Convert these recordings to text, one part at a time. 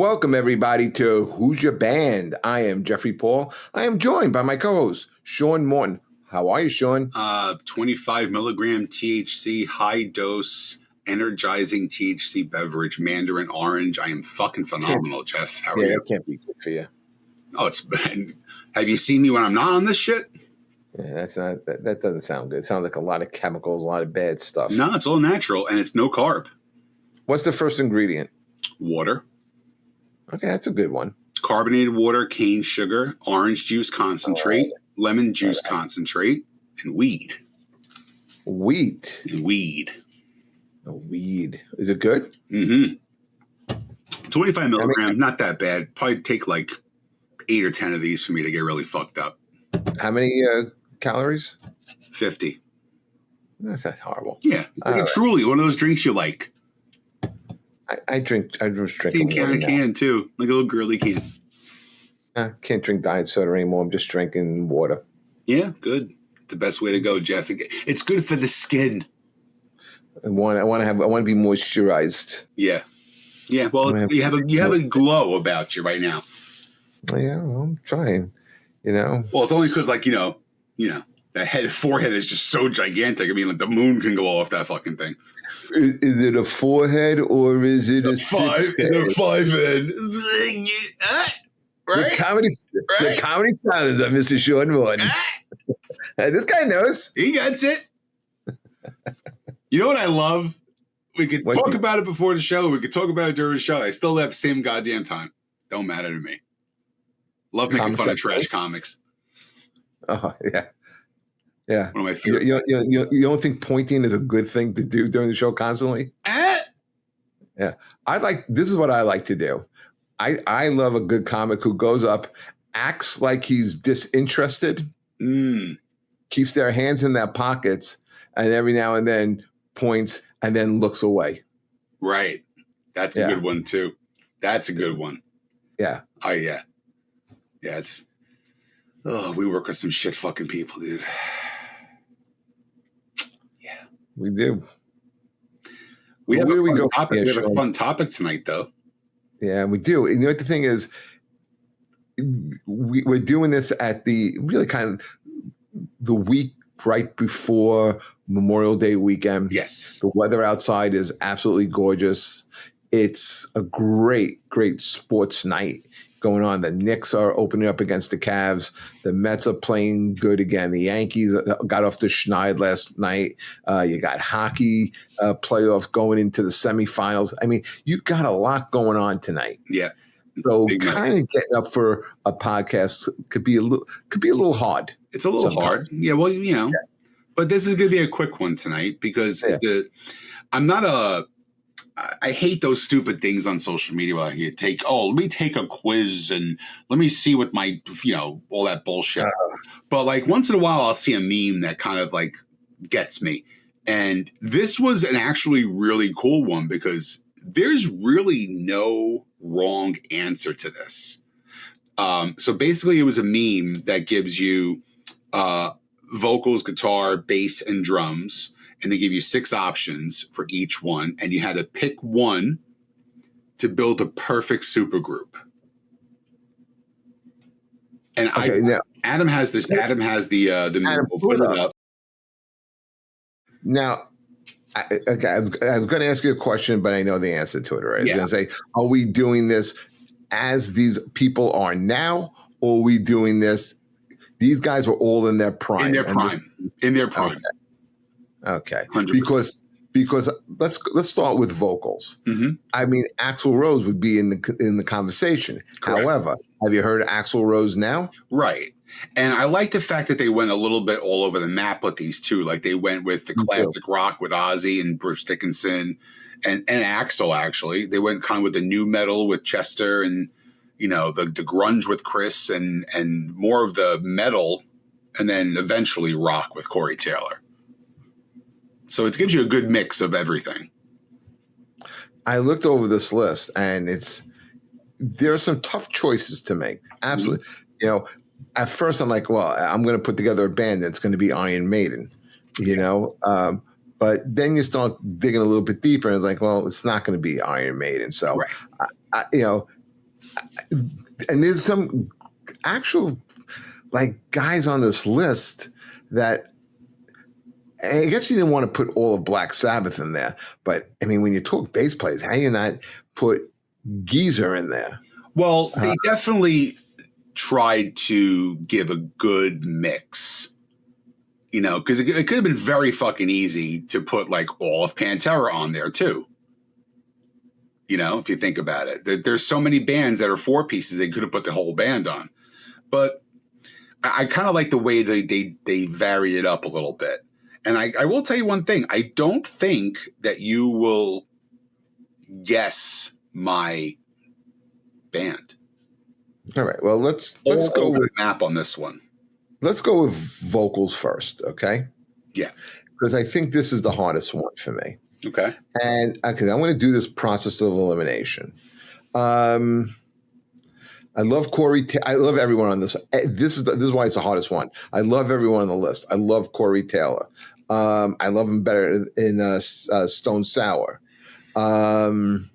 Welcome, everybody, to Who's Your Band? I am Jeffrey Paul. I am joined by my co-host, Sean Morton. How are you, Sean? 25 milligram THC, high dose, energizing THC beverage, Mandarin Orange. I am fucking phenomenal, Jeff. How are you? That can't be good for you. Oh, it's been. Have you seen me when I'm not on this shit? Yeah, that doesn't sound good. It sounds like a lot of chemicals, a lot of bad stuff. No, it's all natural, and it's no carb. What's the first ingredient? Water. Okay, that's a good one. Carbonated water, cane sugar, orange juice concentrate, lemon juice concentrate, and weed. Wheat. And weed. Weed. Is it good? Mm-hmm. 25 milligrams, not that bad. Probably take like 8 or 10 of these for me to get really fucked up. How many calories? 50. That's not horrible. Yeah. It's like truly one of those drinks you like. I was drinking Same can too, like a little girly can. I can't drink diet soda anymore. I'm just drinking water. Yeah, good. It's the best way to go, Jeff. It's good for the skin. I want to be moisturized. Yeah, yeah. Well, you have a glow about you right now. Yeah, well, I'm trying. Well, it's only because, like, that forehead is just so gigantic. I mean, like the moon can glow off that fucking thing. Is it a forehead or is it a six-head? Is it a 5-head? Right? The comedy standards of Mr. Sean Morton. This guy knows. He gets it. You know what I love? We could talk about it before the show. We could talk about it during the show. I still have the same goddamn time. Don't matter to me. Love making fun of trash comics. Oh, yeah. Yeah. One of my favorite. You don't think pointing is a good thing to do during the show constantly? Yeah. This is what I like to do. I love a good comic who goes up, acts like he's disinterested, keeps their hands in their pockets, and every now and then points and then looks away. Right. That's a good one, too. That's a good one. Yeah. Oh, yeah. Yeah. We work with some shit fucking people, dude. Yeah. We do. We have a fun topic tonight, though. Yeah, we do. You know what the thing is? We're doing this at the really kind of the week right before Memorial Day weekend. Yes. The weather outside is absolutely gorgeous. It's a great, great sports night going on. The Knicks are opening up against the Cavs. The Mets are playing good again. The Yankees got off the schneid last night. You got hockey playoffs going into the semifinals. I mean, you got a lot going on tonight. Yeah. So kind of getting up for a podcast could be a little hard. It's a little hard. Yeah. Well, but this is going to be a quick one tonight because I hate those stupid things on social media where you let me take a quiz and let me see what my, all that bullshit. But like once in a while, I'll see a meme that kind of like gets me. And this was an actually really cool one because there's really no wrong answer to this. So basically it was a meme that gives you vocals, guitar, bass, and drums. And they give you 6 options for each one, and you had to pick one to build a perfect supergroup. And Adam has this. Adam has the. We'll put it up. Now, I was going to ask you a question, but I know the answer to it already. I was going to say, are we doing this as these people are now, or are we doing this? These guys were all in their prime. In their prime. Okay. 100%. Because let's start with vocals. Mm-hmm. I mean, Axl Rose would be in the conversation. Correct. However, have you heard Axl Rose now? Right. And I like the fact that they went a little bit all over the map with these two. Like they went with the classic rock with Ozzy and Bruce Dickinson and Axl, actually. They went kind of with the new metal with Chester and, the grunge with Chris and more of the metal and then eventually rock with Corey Taylor. So it gives you a good mix of everything. I looked over this list, and there are some tough choices to make. Absolutely. Mm-hmm. At first I'm like, well, I'm going to put together a band that's going to be Iron Maiden, but then you start digging a little bit deeper, and it's like, well, it's not going to be Iron Maiden. So, right. and there's some actual like guys on this list that I guess you didn't want to put all of Black Sabbath in there, but I mean, when you talk bass players, how do you not put Geezer in there? Well, they definitely tried to give a good mix, you know, because it could have been very fucking easy to put like all of Pantera on there too. You know, if you think about it, there's so many bands that are 4 pieces they could have put the whole band on, but I kind of like the way they varied it up a little bit. And I will tell you one thing: I don't think that you will guess my band. All right. Well, let's go with the map on this one. Let's go with vocals first, okay? Yeah, because I think this is the hardest one for me. Okay. And okay, I'm going to do this process of elimination. I love Corey. I love everyone on this. This is why it's the hardest one. I love everyone on the list. I love Corey Taylor. I love him better in Stone Sour. But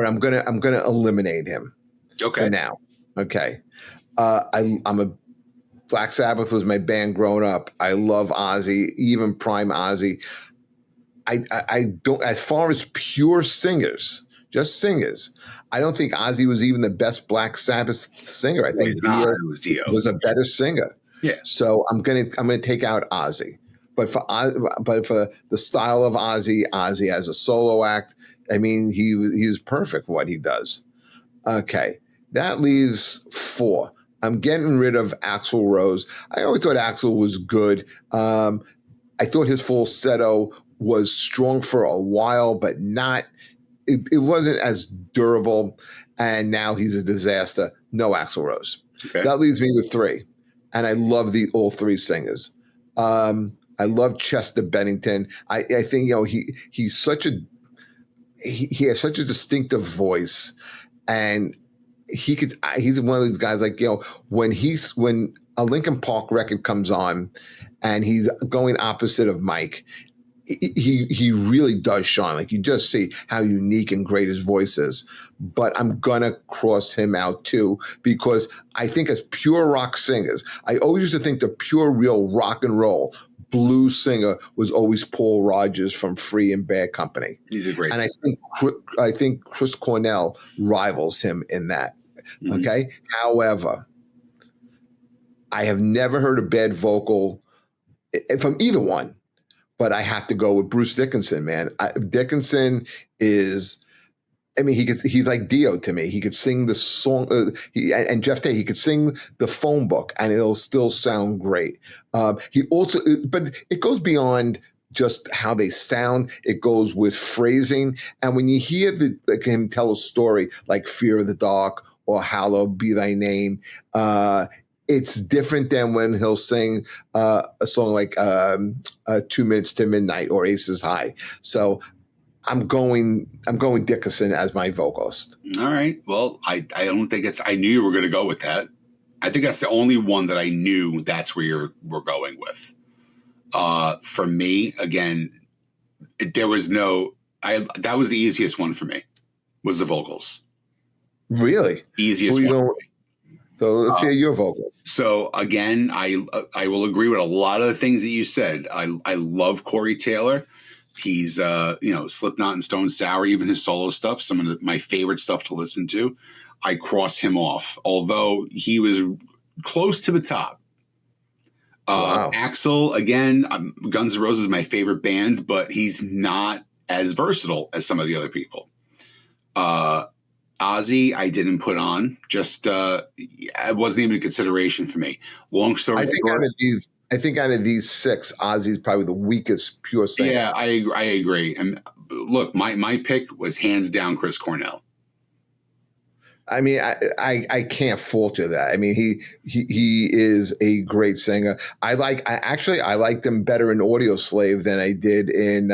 I'm gonna eliminate him. Okay. For now. Okay. I'm a Black Sabbath was my band growing up. I love Ozzy, even prime Ozzy. I don't, as far as pure singers, just singers, I don't think Ozzy was even the best Black Sabbath singer. I think Dio was Dio. Was a better singer. Yeah. So I'm gonna take out Ozzy. But for the style of Ozzy as a solo act, I mean, he's perfect what he does. Okay, that leaves 4. I'm getting rid of Axl Rose. I always thought Axl was good. I thought his falsetto was strong for a while, but not. It wasn't as durable, and now he's a disaster. No Axl Rose. Okay. That leaves me with 3, and I love all 3 singers. I love Chester Bennington. I think he's such a he has such a distinctive voice, and he's one of these guys like when a Linkin Park record comes on, and he's going opposite of Mike. He really does shine. Like you just see how unique and great his voice is. But I'm gonna cross him out too because I think as pure rock singers, I always used to think the pure real rock and roll blues singer was always Paul Rodgers from Free and Bad Company. He's a great. And I think Chris Cornell rivals him in that. Mm-hmm. Okay. However, I have never heard a bad vocal from either one. But I have to go with Bruce Dickinson, man. Dickinson is, I mean, he's like Dio to me. He could sing the song, and Jeff Tate, he could sing the phone book, and it'll still sound great. He also, but it goes beyond just how they sound. It goes with phrasing, and when you hear him tell a story like "Fear of the Dark" or "Hallowed Be Thy Name," it's different than when he'll sing a song like 2 Minutes to Midnight or Aces High. So I'm going Dickinson as my vocalist. All right. Well, I don't think I knew you were going to go with that. I think that's the only one that I knew that's where we're going with. For me, again, that was the easiest one for me, was the vocals. Really? Easiest one. So let's hear your vocal. So again, I will agree with a lot of the things that you said. I love Corey Taylor. He's Slipknot and Stone Sour, even his solo stuff, some of my favorite stuff to listen to. I cross him off, although he was close to the top. Wow. Axl, again, Guns N' Roses is my favorite band, but he's not as versatile as some of the other people. Ozzy, I didn't put on. Just it wasn't even a consideration for me. Long story short, I think out of these 6, Ozzy's probably the weakest pure singer. Yeah, I agree. And look, my pick was hands down Chris Cornell. I mean, I can't fault you that. I mean, he is a great singer. I liked him better in Audioslave than I did in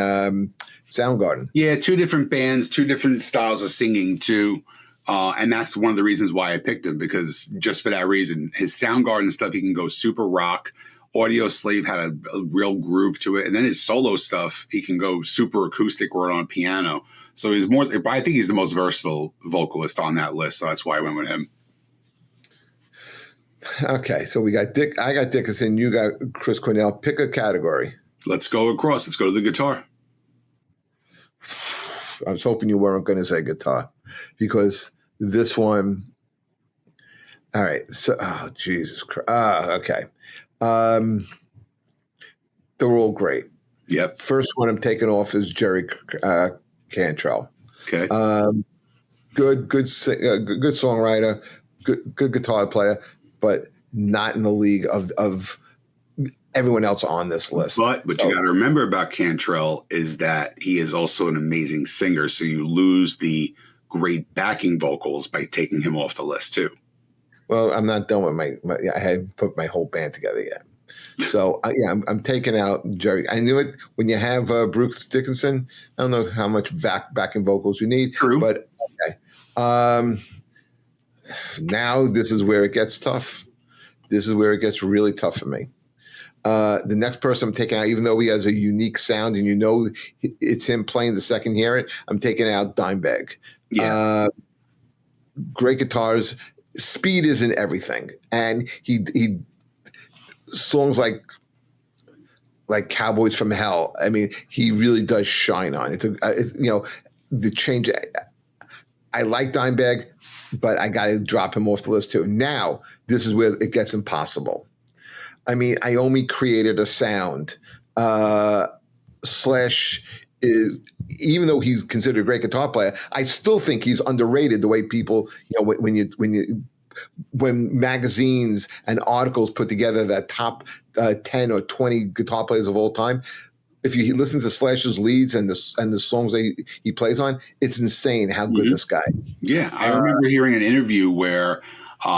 Soundgarden. Yeah, 2 different bands, 2 different styles of singing too. And that's one of the reasons why I picked him, because just for that reason, his Soundgarden stuff, he can go super rock. Audio Slave had a real groove to it. And then his solo stuff, he can go super acoustic or on piano. So he's more, I think he's the most versatile vocalist on that list. So that's why I went with him. Okay, so we got I got Dickinson, you got Chris Cornell. Pick a category. Let's go across. Let's go to the guitar. I was hoping you weren't going to say guitar, because this one. All right. So, oh, Jesus Christ. Okay. They're all great. Yep. First one I'm taking off is Jerry Cantrell. Okay. Good songwriter, good guitar player, but not in the league of everyone else on this list. But what you got to remember about Cantrell is that he is also an amazing singer. So you lose the great backing vocals by taking him off the list too. Well, I'm not done with my I haven't put my whole band together yet. So I'm taking out Jerry. I knew it when you have Bruce Dickinson. I don't know how much backing vocals you need. True. But okay. Now this is where it gets tough. This is where it gets really tough for me. The next person I'm taking out, even though he has a unique sound and you know it's him playing the second you hear it, I'm taking out Dimebag. Yeah. Great guitars. Speed isn't everything. And he songs like Cowboys from Hell. I mean, he really does shine on it. The change. I like Dimebag, but I got to drop him off the list too. Now, this is where it gets impossible. I mean, Iommi created a sound. Slash, even though he's considered a great guitar player, I still think he's underrated. The way people, when magazines and articles put together that top 10 or 20 guitar players of all time, if you listen to Slash's leads and the songs he plays on, it's insane how good this guy is. Yeah, I remember hearing an interview where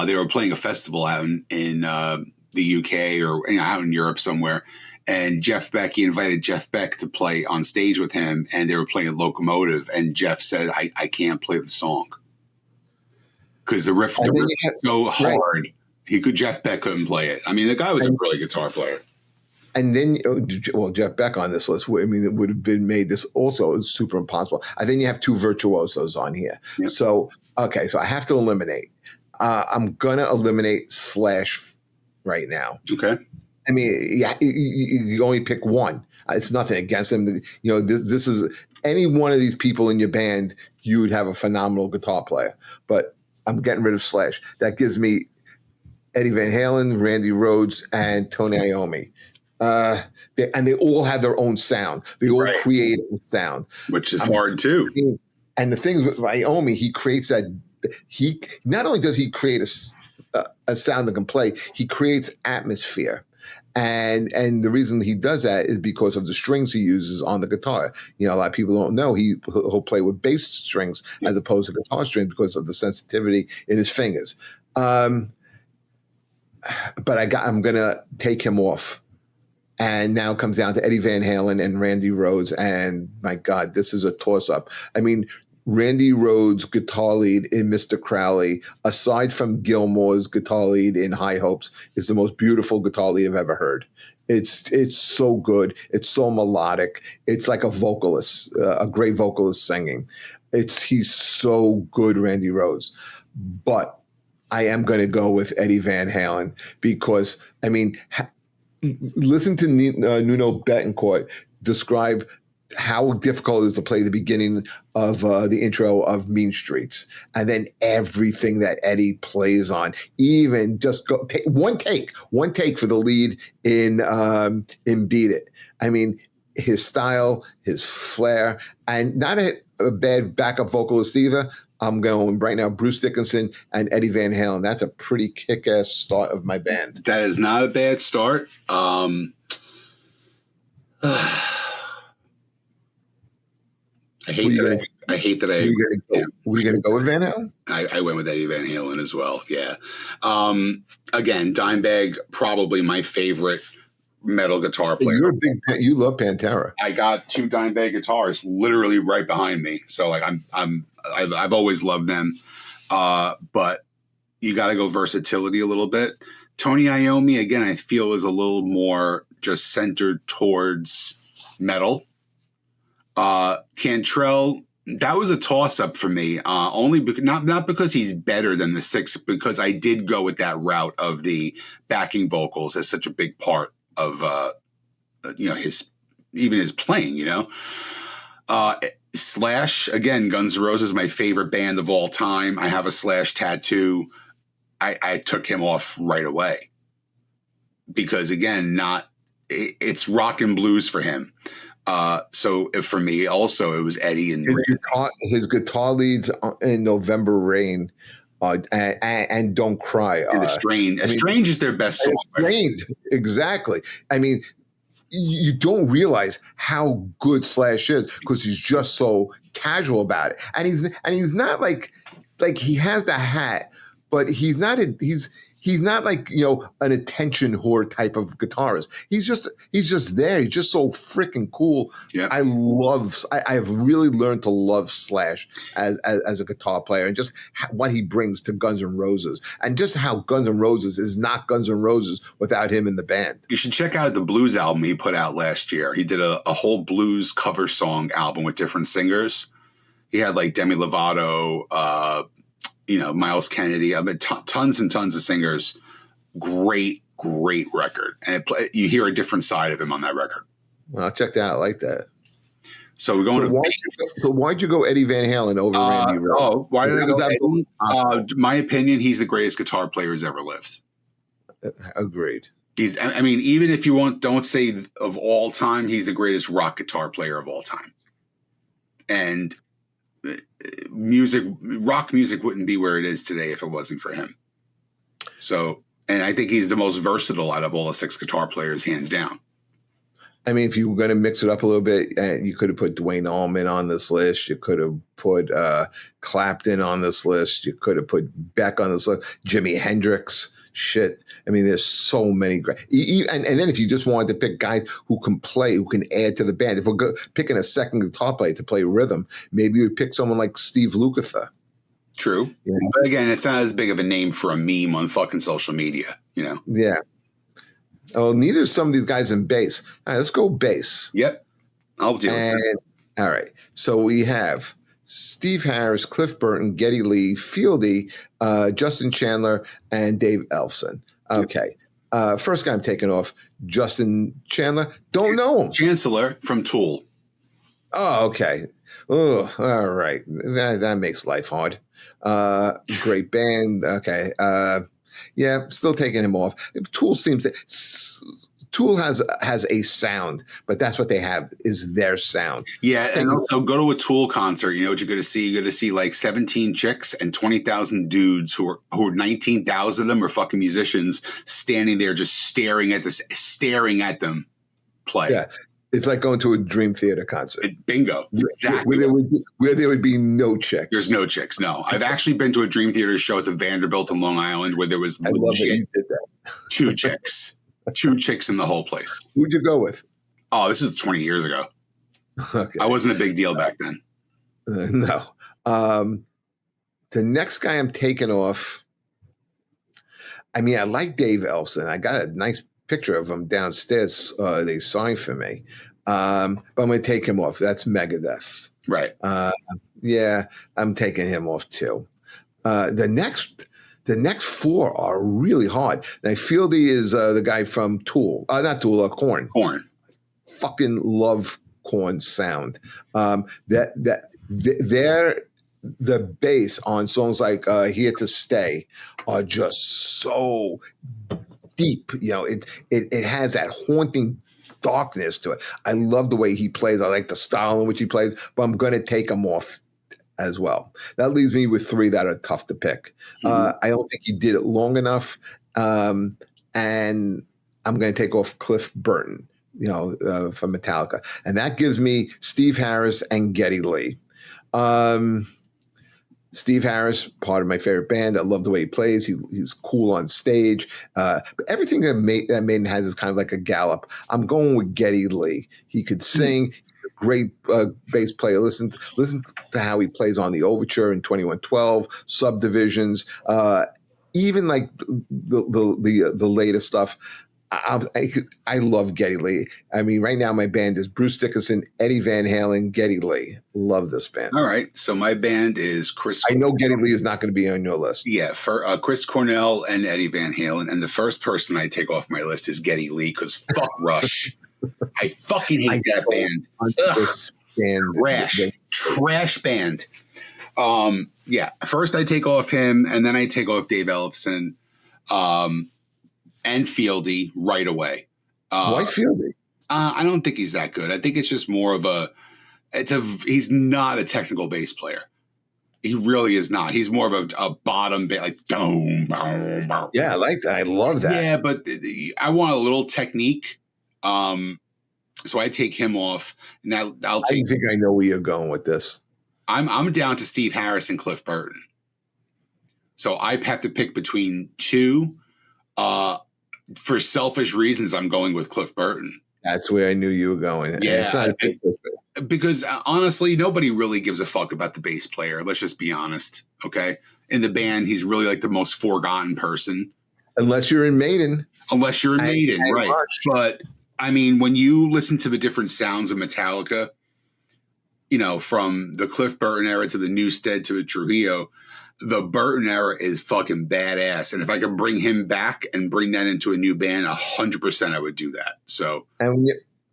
they were playing a festival out in the UK or out in Europe somewhere, and he invited Jeff Beck to play on stage with him, and they were playing Locomotive, and Jeff said, I can't play the song because the riff was so hard. Right. Jeff Beck couldn't play it. I mean, the guy was a really guitar player. And then, Jeff Beck on this list, I mean, it would have been made this also super impossible. And then you have two virtuosos on here. Yep. So I have to eliminate. I'm going to eliminate Slash right now. Okay. I mean, you only pick one. It's nothing against him. This is any one of these people in your band, you would have a phenomenal guitar player. But I'm getting rid of Slash. That gives me Eddie Van Halen, Randy Rhoads, and Tony Iommi. And they all have their own sound. They all create a sound. Which is hard too. And the thing with Iommi, he creates that. He not only does he create a sound that can play, he creates atmosphere. And the reason he does that is because of the strings he uses on the guitar. A lot of people don't know he'll play with bass strings as opposed to guitar strings because of the sensitivity in his fingers. But I'm gonna take him off. And now it comes down to Eddie Van Halen and Randy Rhoads. And my God, this is a toss-up. I mean, Randy Rhoads' guitar lead in Mr. Crowley, aside from Gilmour's guitar lead in High Hopes, is the most beautiful guitar lead I've ever heard. It's so good. It's so melodic. It's like a vocalist, a great vocalist singing. He's so good, Randy Rhoads. But I am going to go with Eddie Van Halen because, I mean, listen to Nuno Bettencourt describe how difficult it is to play the beginning of the intro of Mean Streets, and then everything that Eddie plays on. Even just one take for the lead in Beat It. I mean, his style, his flair, and not a bad backup vocalist either. I'm going right now, Bruce Dickinson and Eddie Van Halen. That's a pretty kick-ass start of my band. That is not a bad start. I hate that I. Were you going to go with Van Halen? I went with Eddie Van Halen as well. Yeah. Again, Dimebag, probably my favorite metal guitar player. You love Pantera. I got two Dimebag guitars literally right behind me, so like I've always loved them. But you got to go versatility a little bit. Tony Iommi, again, I feel is a little more just centered towards metal. Cantrell, that was a toss-up for me. Only because, not because he's better than the Six, because I did go with that route of the backing vocals as such a big part of his playing. Slash, again, Guns N' Roses, my favorite band of all time. I have a Slash tattoo. I took him off right away because, again, it's rock and blues for him. So for me, also, it was Eddie and his guitar leads in November Rain and Don't Cry. Strange is their best song. Strange, exactly. I mean, you don't realize how good Slash is because he's just so casual about it, and he's not like he has the hat, but he's not like an attention whore type of guitarist. He's just there. He's just so freaking cool. Yeah. I've really learned to love Slash as a guitar player, and just what he brings to Guns N' Roses, and just how Guns N' Roses is not Guns N' Roses without him in the band. You should check out the blues album he put out last year. He did a whole blues cover song album with different singers. He had like Demi Lovato, Miles Kennedy. I mean, tons and tons of singers. Great record. And you hear a different side of him on that record. Well, I'll check that out. I like that. So we're going why'd you go Eddie Van Halen over Randy Rhoads? Why did I go Eddie? My opinion, he's the greatest guitar player who's ever lived. Agreed. Even if you don't say of all time, he's the greatest rock guitar player of all time. And rock music wouldn't be where it is today if it wasn't for him. So, and I think he's the most versatile out of all the 6 guitar players, hands down. I mean, if you were going to mix it up a little bit, you could have put Duane Allman on this list. You could have put Clapton on this list. You could have put Beck on this list. Jimi Hendrix. Shit. I mean, there's so many great. And then if you just wanted to pick guys who can play, who can add to the band, if we're picking a second guitar player to play rhythm, maybe you'd pick someone like Steve Lukather. True. Yeah. But again, it's not as big of a name for a meme on fucking social media, Yeah. Oh, neither is some of these guys in bass. All right, let's go bass. Yep. I'll deal with that. All right. So we have Steve Harris, Cliff Burton, Geddy Lee, Fieldy, Justin Chandler, and Dave Ellefson. Okay. First guy I'm taking off, Justin Chandler. Don't know him. Chancellor from Tool. Oh, okay. Oh, all right. That makes life hard. Great band. Okay. Yeah, still taking him off. Tool has a sound, but that's what they have is their sound. Yeah, and also go to a Tool concert. You know what you're going to see? You're going to see like 17 chicks and 20,000 dudes who are 19,000 of them are fucking musicians standing there just staring at them play. Yeah. It's like going to a Dream Theater concert. Bingo. Exactly. Where there would be no chicks. There's no chicks, no. I've actually been to a Dream Theater show at the Vanderbilt in Long Island where there was I love that you did that. 2 chicks. 2 chicks in the whole place. Who'd you go with? Oh, this is 20 years ago. Okay. I wasn't a big deal back then. No. The next guy I'm taking off, I mean, I like Dave Ellefson. I got a nice picture of him downstairs. They signed for me. But I'm going to take him off. That's Megadeth. Right. Yeah, I'm taking him off too. The next 4 are really hard. Now, Fieldy is the guy from Tool. Not Tool, Korn. Korn. Fucking love Korn's sound. The bass on songs like Here to Stay are just so deep. It has that haunting darkness to it. I love the way he plays. I like the style in which he plays, but I'm going to take him off as well. That leaves me with 3 that are tough to pick. I don't think he did it long enough. And I'm going to take off Cliff Burton, from Metallica. And that gives me Steve Harris and Geddy Lee. Steve Harris, part of my favorite band. I love the way he plays. He's cool on stage. But everything that Maiden has is kind of like a gallop. I'm going with Geddy Lee. He could sing. Great bass player. Listen to how he plays on the Overture in 2112, Subdivisions. even like the latest stuff. I love Geddy Lee. I mean, right now my band is Bruce Dickinson, Eddie Van Halen, Geddy Lee. Love this band. All right. So my band is Chris. I know Geddy Lee is not going to be on your list. Yeah, for Chris Cornell and Eddie Van Halen. And the first person I take off my list is Geddy Lee because fuck Rush. I fucking hate that band. Trash band. Yeah, first I take off him, and then I take off Dave Ellefson. And Fieldy right away. Why Fieldy? I don't think he's that good. I think it's just more of he's not a technical bass player. He really is not. He's more of a bottom bass, like boom, boom, boom. Yeah, I like that. I love that. Yeah, but I want a little technique. So I take him off. Now I think I know where you're going with this. I'm down to Steve Harris and Cliff Burton. So I have to pick between two. For selfish reasons, I'm going with Cliff Burton. That's where I knew you were going. Yeah, because honestly, nobody really gives a fuck about the bass player. Let's just be honest, okay? In the band, he's really like the most forgotten person. Unless you're in Maiden. Right. Rush. But, I mean, when you listen to the different sounds of Metallica, you know, from the Cliff Burton era to the Newsted to the Trujillo, the Burton era is fucking badass. And if I could bring him back and bring that into a new band, 100% I would do that. So, and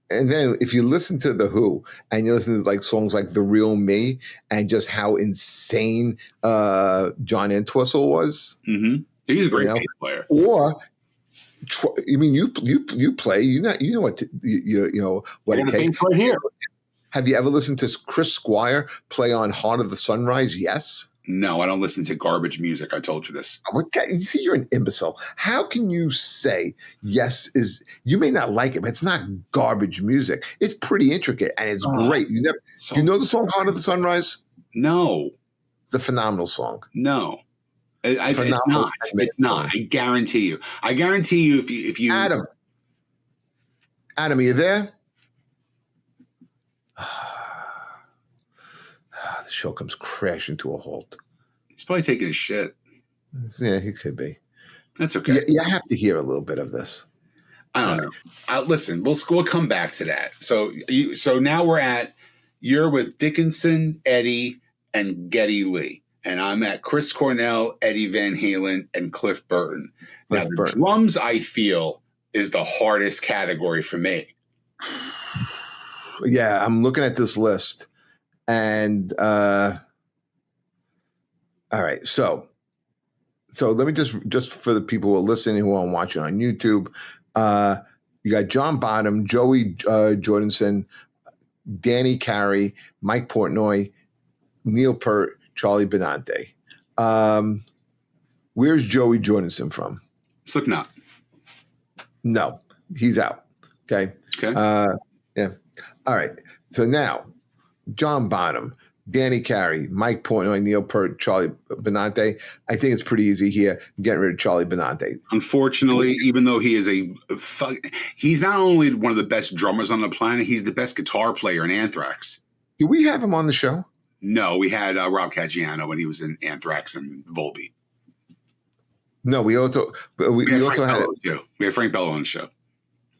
then if you listen to The Who and you listen to like songs like The Real Me and just how insane John Entwistle was. Mm-hmm. He's a great bass player. Or I mean, you play, you know what what it takes right here. Have you ever listened to Chris Squire play on Heart of the Sunrise? Yes. No, I don't listen to garbage music. I told you this. You see, you're an imbecile. How can you say yes is, you may not like it, but it's not garbage music. It's pretty intricate and it's great. Do you know the song Heart of the Sunrise? No. It's a phenomenal song. No. It's not. It's not. I guarantee you. If you Adam, are you there? The show comes crashing to a halt. He's probably taking a shit. Yeah, he could be. That's okay. Yeah, I have to hear a little bit of this. I don't know. Listen, we'll come back to that. So now you're with Dickinson, Eddie, and Geddy Lee. And I'm at Chris Cornell, Eddie Van Halen, and Cliff Burton. Now, the drums, I feel, is the hardest category for me. Yeah, I'm looking at this list. And all right, so let me just for the people who are listening, who are watching on YouTube, you got John Bonham, Joey Jordison, Danny Carey, Mike Portnoy, Neil Peart, Charlie Benante. Where's Joey Jordison from? Slipknot. No, he's out. Okay. Yeah. All right. So now, John Bonham, Danny Carey, Mike Portnoy, Neil Peart, Charlie Benante. I think it's pretty easy here. Getting rid of Charlie Benante. Unfortunately, even though he is he's not only one of the best drummers on the planet, he's the best guitar player in Anthrax. Did we have him on the show? No, we had Rob Caggiano when he was in Anthrax and Volbeat. No, we also had We had Frank Bello on the show.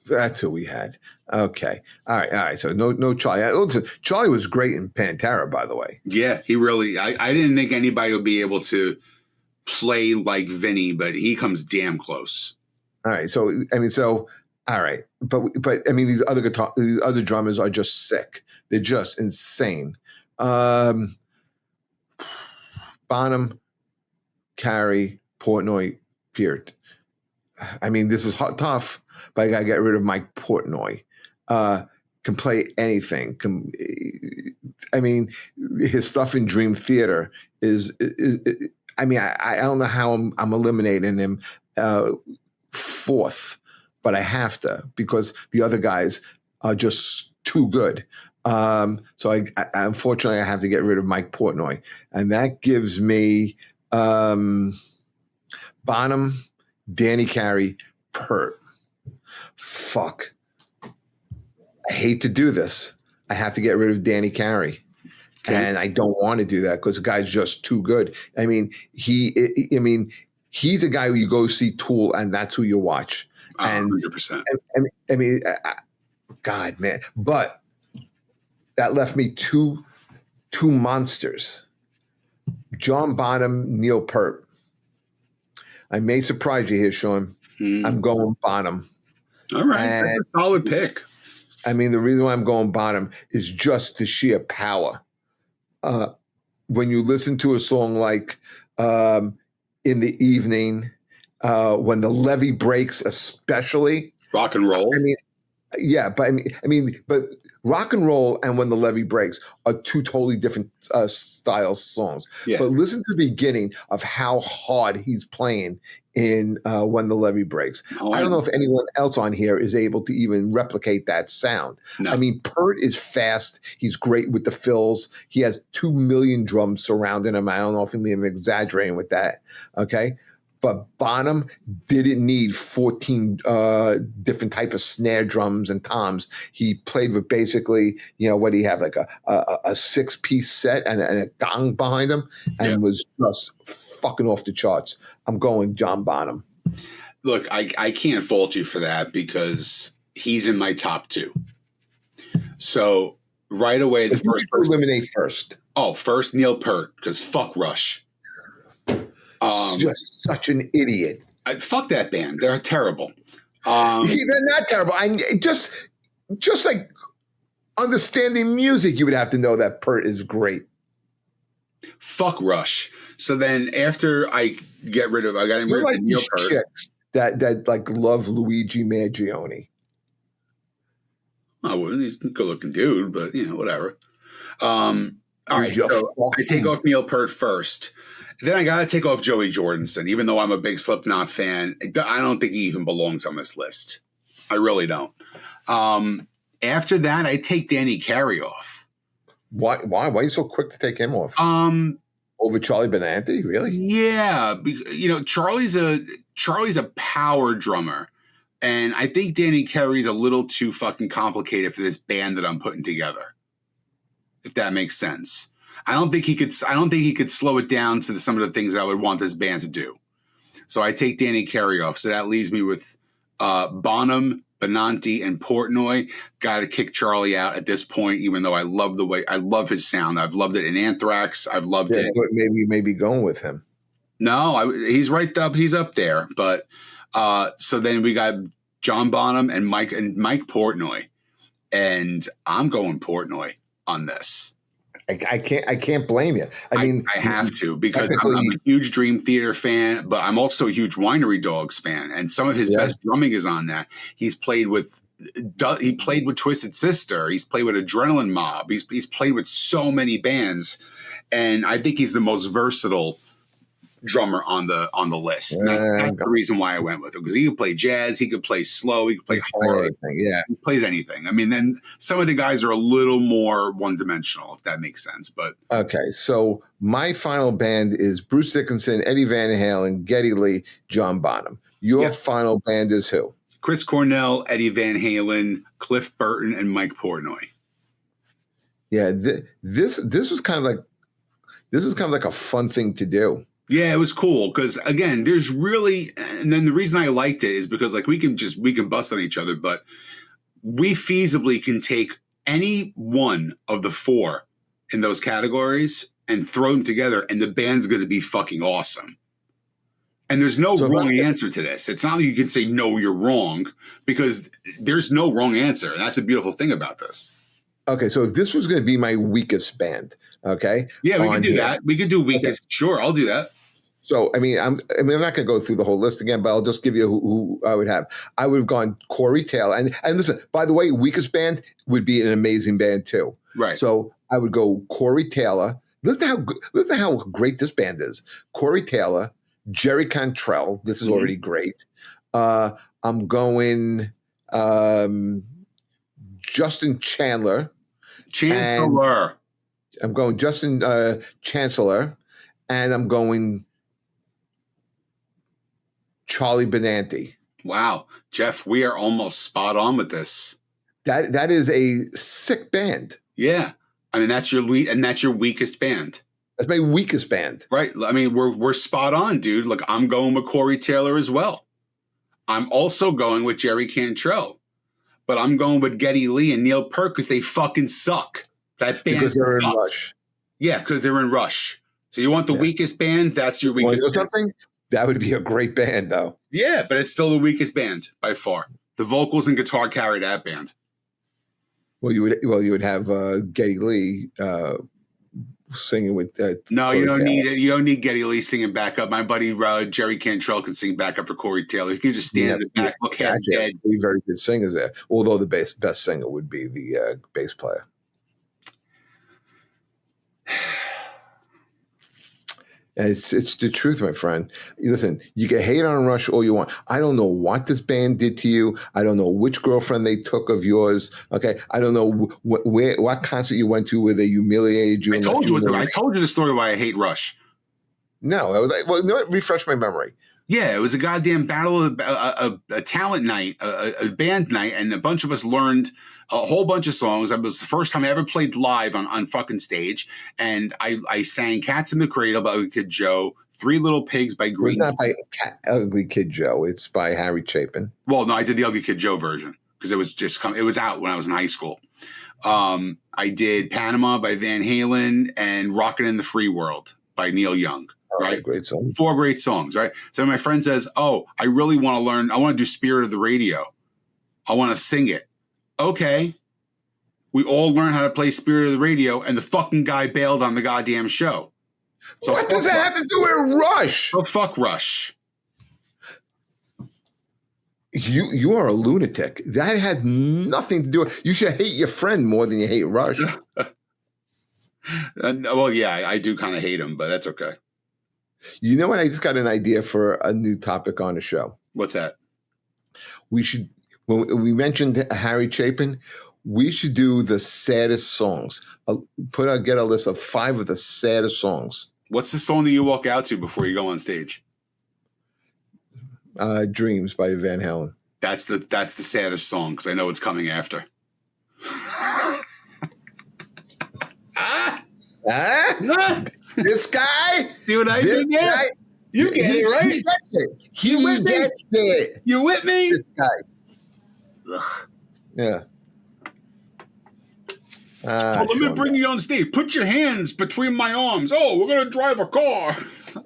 That's who we had. Okay. All right. So no Charlie. Listen, Charlie was great in Pantera, by the way. Yeah, he really, I didn't think anybody would be able to play like Vinny, but he comes damn close. All right. So, all right. But I mean, these other drummers are just sick. They're just insane. Bonham, Carey, Portnoy, Peart. I mean, this is tough. But I got to get rid of Mike Portnoy. Can play anything. I mean, his stuff in Dream Theater is I mean, I don't know how I'm eliminating him fourth, but I have to because the other guys are just too good. So I unfortunately I have to get rid of Mike Portnoy, and that gives me Bonham, Danny Carey, Peart. Fuck. I hate to do this. I have to get rid of Danny Carey. Okay. And I don't want to do that because the guy's just too good. I mean, He's a guy who you go see Tool, and that's who you watch. And 100%. I mean, God, man. But that left me two monsters: John Bonham, Neil Peart. I may surprise you here, Sean. I'm going Bonham. All right, that's a solid pick. I mean, the reason why I'm going Bonham is just the sheer power. When you listen to a song like In the Evening, when the levee breaks, especially rock and roll. I mean, yeah, but but rock and roll and When the Levee Breaks are two totally different style songs. Yeah. But listen to the beginning of how hard he's playing in When the Levee Breaks. I don't know if anyone else on here is able to even replicate that sound. No. I mean, Peart is fast. He's great with the fills. He has 2 million drums surrounding him. I don't know if I'm even exaggerating with that. Okay. But Bonham didn't need 14 different type of snare drums and toms. He played with basically, what do you have, like a 6-piece set and a gong behind him, and was just fucking off the charts. I'm going John Bonham. Look, I can't fault you for that because he's in my top 2. So right away, the first person, eliminate first. Oh, first Neil Peart, because fuck Rush. Just such an idiot. Fuck that band. They're terrible. They're not terrible. Just like understanding music, you would have to know that Peart is great. Fuck Rush. So then after I got rid of Neil Peart. Chicks that like love Luigi Mangione. Oh, well, he's a good-looking dude, but whatever. All right, so I take off Neil Peart first. Then I got to take off Joey Jordison, even though I'm a big Slipknot fan. I don't think he even belongs on this list. I really don't. After that, I take Danny Carey off. Why are you so quick to take him off? Over Charlie Benante, really? Yeah, Charlie's a power drummer, and I think Danny Carey's a little too fucking complicated for this band that I'm putting together. If that makes sense. I don't think he could slow it down to some of the things I would want this band to do. So I take Danny Carey off. So that leaves me with Bonham, Benanti, and Portnoy. Got to kick Charlie out at this point, even though I love his sound. I've loved it in Anthrax. I've loved it. But maybe going with him. No, he's right up. He's up there. But so then we got John Bonham and Mike Portnoy, and I'm going Portnoy on this. I can't blame you. I mean, I have to because I'm a huge Dream Theater fan, but I'm also a huge Winery Dogs fan, and some of his best drumming is on that. He played with Twisted Sister. He's played with Adrenaline Mob. He's played with so many bands, and I think he's the most versatile drummer on the list. That's the reason why I went with him, because he could play jazz, he could play slow, he could play hard. He plays anything. I mean, then some of the guys are a little more one-dimensional, if that makes sense. But okay, so my final band is Bruce Dickinson, Eddie Van Halen, Geddy Lee, John Bonham. Your final band is who? Chris Cornell, Eddie Van Halen, Cliff Burton, and Mike Portnoy. Yeah, this was kind of like a fun thing to do. Yeah, it was cool because again, there's really, and then the reason I liked it is because like we can bust on each other, but we feasibly can take any one of the 4 in those categories and throw them together, and the band's going to be fucking awesome. And there's no wrong answer to this. It's not like you can say no, you're wrong, because there's no wrong answer, and that's a beautiful thing about this. Okay, so if this was going to be my weakest band, okay? Yeah, we can do that. We could do weakest. Okay. Sure, I'll do that. So, I'm not going to go through the whole list again, but I'll just give you who I would have. I would have gone Corey Taylor. And listen, by the way, weakest band would be an amazing band too. Right. So I would go Corey Taylor. Listen to how great this band is. Corey Taylor, Jerry Cantrell. This is already great. I'm going Justin Chandler. I'm going Justin Chancellor. And I'm going Charlie Benante. Wow, Jeff, we are almost spot on with this. That is a sick band. Yeah, I mean that's your weakest band. That's my weakest band. Right. I mean, we're spot on, dude. Look, I'm going with Corey Taylor as well. I'm also going with Jerry Cantrell. But I'm going with Geddy Lee and Neil Peart because they fucking suck. That band Because they're sucks. in Rush. Yeah, because they're in Rush. So you want the weakest band? That's your weakest band. Something? That would be a great band, though. Yeah, but it's still the weakest band by far. The vocals and guitar carry that band. Well, you would have Geddy Lee singing with. No, you don't need it. You don't need Geddy Lee singing backup. My buddy Jerry Cantrell can sing backup for Corey Taylor. He can just stand in the back, look half dead. Three very good singers there. Although the best singer would be the bass player. And it's the truth, my friend. Listen, you can hate on Rush all you want. I don't know what this band did to you. I don't know which girlfriend they took of yours. Okay, I don't know what concert you went to where they humiliated you. I told you the story why I hate Rush. No, I was like, well, no, refresh my memory. Yeah, it was a goddamn battle of a talent night, a band night, and a bunch of us learned a whole bunch of songs. It was the first time I ever played live on fucking stage, and I sang "Cats in the Cradle" by Ugly Kid Joe, "Three Little Pigs" by Green. It's not by Ugly Kid Joe. It's by Harry Chapin. Well, no, I did the Ugly Kid Joe version because it was out when I was in high school. I did "Panama" by Van Halen and "Rockin' in the Free World" by Neil Young. Right, great song. 4 great songs, right? So my friend says, "Oh, I really want to learn. I want to do Spirit of the Radio. I want to sing it." Okay, we all learn how to play Spirit of the Radio, and the fucking guy bailed on the goddamn show. So what does that have to do with Rush? Oh, fuck Rush. You are a lunatic. That has nothing to do with. You should hate your friend more than you hate Rush. Well, yeah, I do kind of hate him, but that's okay. You know what? I just got an idea for a new topic on the show. What's that? We should, when we mentioned Harry Chapin, we should do the saddest songs. Get a list of 5 of the saddest songs. What's the song that you walk out to before you go on stage? Dreams by Van Halen. That's the saddest song because I know it's coming after. This guy? See what I did there? You get it, right? He gets it. He gets it. You with me? This guy. Ugh. Yeah. Let me bring you on stage. Put your hands between my arms. Oh, we're going to drive a car.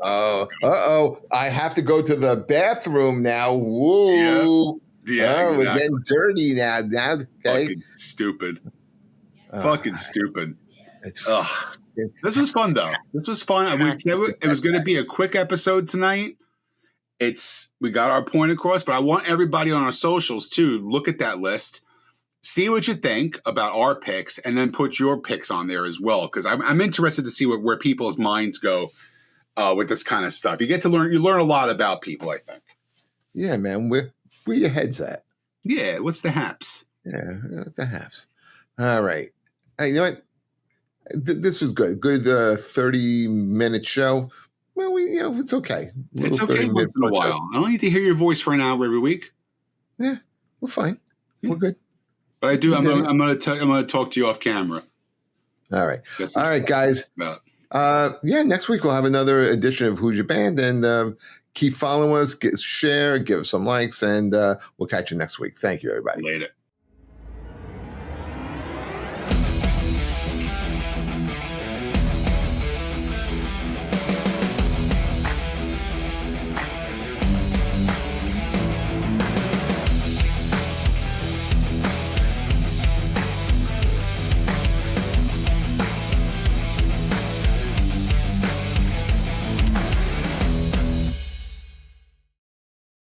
Oh. I have to go to the bathroom now. Whoa. Yeah, exactly. We're getting dirty now. Okay. Fucking stupid. Fucking stupid. This was fun, though. This was fun. It was going to be a quick episode tonight. We got our point across, but I want everybody on our socials, too, look at that list, see what you think about our picks, and then put your picks on there as well, because I'm interested to see where people's minds go with this kind of stuff. You learn a lot about people, I think. Yeah, man. Where your head's at? Yeah, what's the haps? Yeah, what's the haps? All right. Hey, you know what? This was good. Good 30-minute show. Well, it's okay. It's okay once in a while. I don't need to hear your voice for an hour every week. Yeah, we're fine. We're good. But I do. I'm going to talk to you off camera. All right. All right, guys. Next week we'll have another edition of Who's Your Band, and keep following us. Share, give us some likes, and we'll catch you next week. Thank you, everybody. Later.